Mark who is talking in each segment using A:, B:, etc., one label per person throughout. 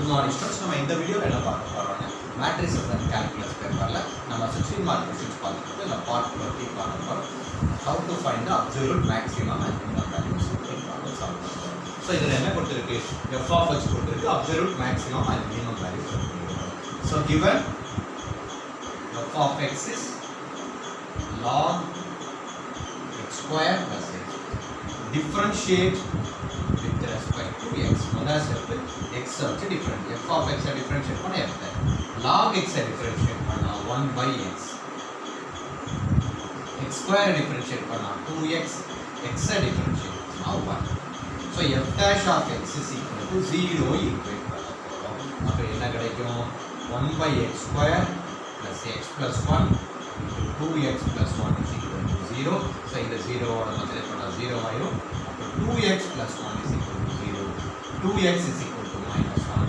A: Good morning students. நம்ம இந்த வீடியோல என்ன பார்க்க போறோம்னா matrices and calculus பேப்பர்ல நம்ம 16 மார்க் क्वेश्चंस பார்த்துட்டு இந்த பார்ட் 20 பார்க்க போறோம். How to find the absolute maximum and minimum values in problem solve பண்றோம். So இதுல என்ன கொடுத்திருக்கு? f of x கொடுத்திருக்கு, absolute maximum and minimum values கொடுத்திருக்கு. So given f of x is log x square plus x. Differentiate with respect to x. முதல் step x வந்து different. f of x differentiate பண்ண f log x differentiate பண்ணா 1 by x. x square differentiate பண்ணா 2x. x differentiate பண்ணா 1. So f dash of x is equal to 0 equate பண்ண போறோம். அப்ப என்ன கிடைக்கும்? 1 by x square plus x plus 1 into 2x plus 1 is equal to 0. So இந்த 0 ஓட மல்டிப்ளை பண்ணா 0 ஆயிடும். அப்ப 2x plus 1 is equal to 0. 2x is equal to minus 1.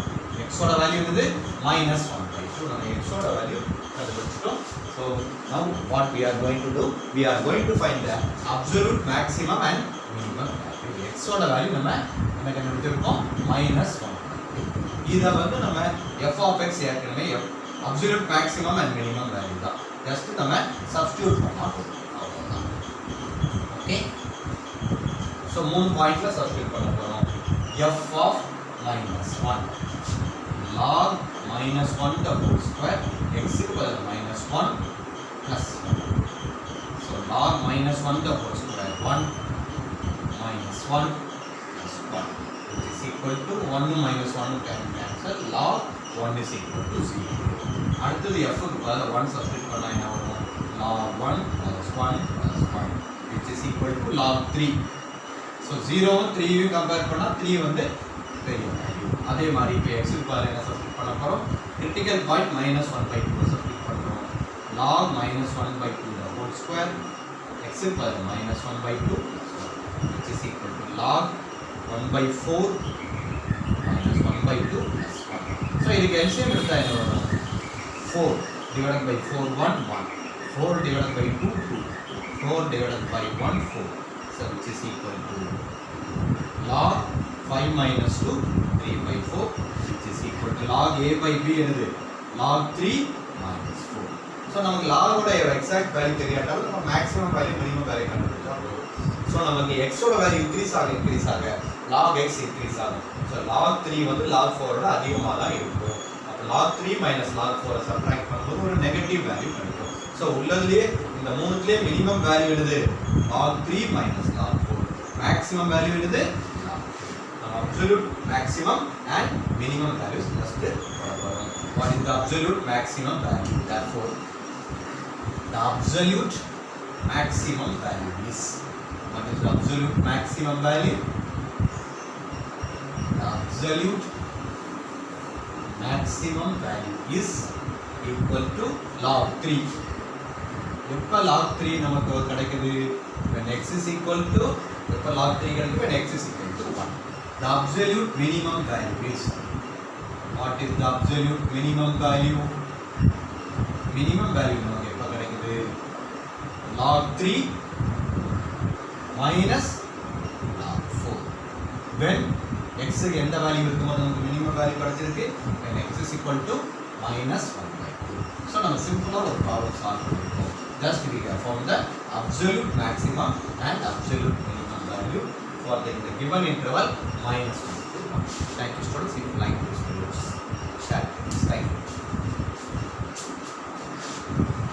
A: x ஓட வேல்யூ என்னது? minus 1 by 2. நம்ம x ஓட வேல்யூ கண்டுபிடிச்சிட்டோம். So now what we are going to do? We are going to find the absolute maximum and minimum value. x ஓட value நம்ம என்ன கண்டுபிடிச்சிருக்கோம்? minus 1. இத வந்து நம்ம f of x ஏற்கனவே absolute maximum and minimum value தான். just நம்ம substitute பண்ணா போதும். அவ்வளவுதான். ஓகே. So மூணு பாயிண்ட்ல substitute பண்ண போறோம். f of minus 1 log minus 1 the whole square x க்கு பதிலா minus 1 plus 1. So log minus 1 the whole square 1 minus 1 plus 1 which is equal to 1 minus 1 can cancel. Log 1 is equal to 0. அடுத்தது f க்கு பதிலா 1 substitute பண்ணா என்ன வரும்? log 1 plus 1 plus 1 which is equal to log 3. So 0 3 யும் compare பண்ணா 3 வந்து பெரிய வேல்யூ. அதே மாதிரி இப்போ x க்கு பதிலா என்ன சப்ஸ்டிட்யூட் பண்ண போறோம்? கிரிட்டிக்கல் பாயிண்ட் -1/2 சப்ஸ்டிட்யூட் பண்றோம். log -1/2 the whole square x க்கு பதிலா -1/2 which is equal to log 1/4 -1/2 plus 1. So இதுக்கு LCM எடுத்தா என்ன வரும்? 4 divided by 4 1 1 4 divided by 2 2 4 divided by 1 4. So which is equal to log 5 minus 2 3 by 4 which is equal to log a by b என்னது? log 3 minus 4. So நமக்கு log ஓட exact value தெரியாட்டாலும் நம்ம maximum value minimum value கண்டுபிடிச்சா போதும். So நமக்கு x ஓட value increase ஆக log x increase ஆகும். So log 3 வந்து log 4 ஓட அதிகமா தான் இருக்கும். அப்ப log 3 minus log 4 சப்ட்ராக்ட் பண்ணும்போது ஒரு நெகட்டிவ் வேல்யூ கிடைக்கும். So உள்ளதுலயே இந்த மூணுலயே மினிமம் வேல்யூ என்னது? log 3 minus log 4. Maximum value என்னது? absolute maximum and minimum values just what is the absolute maximum value? Therefore the absolute maximum value is what is the absolute maximum value? The absolute maximum value is equal to log 3. எப்ப log 3 நமக்கு கிடைக்குது? when x is equal to எப்ப log 3 கிடைக்குது? when x is equal to 1. The absolute minimum value is what is the absolute minimum value? Minimum value நமக்கு எப்ப கிடைக்குது? log 3 minus log 4. when x க்கு எந்த வேல்யூ இருக்கும்போது நமக்கு மினிமம் வேல்யூ கிடைச்சிருக்கு? when x is equal to -1/2. So நம்ம சிம்பிளா ஒரு ப்ராப்ளம் சால்வ் பண்ணிருக்கோம். just we have found the absolute maximum and absolute minimum value for the given interval -1 to 1. Thank you students.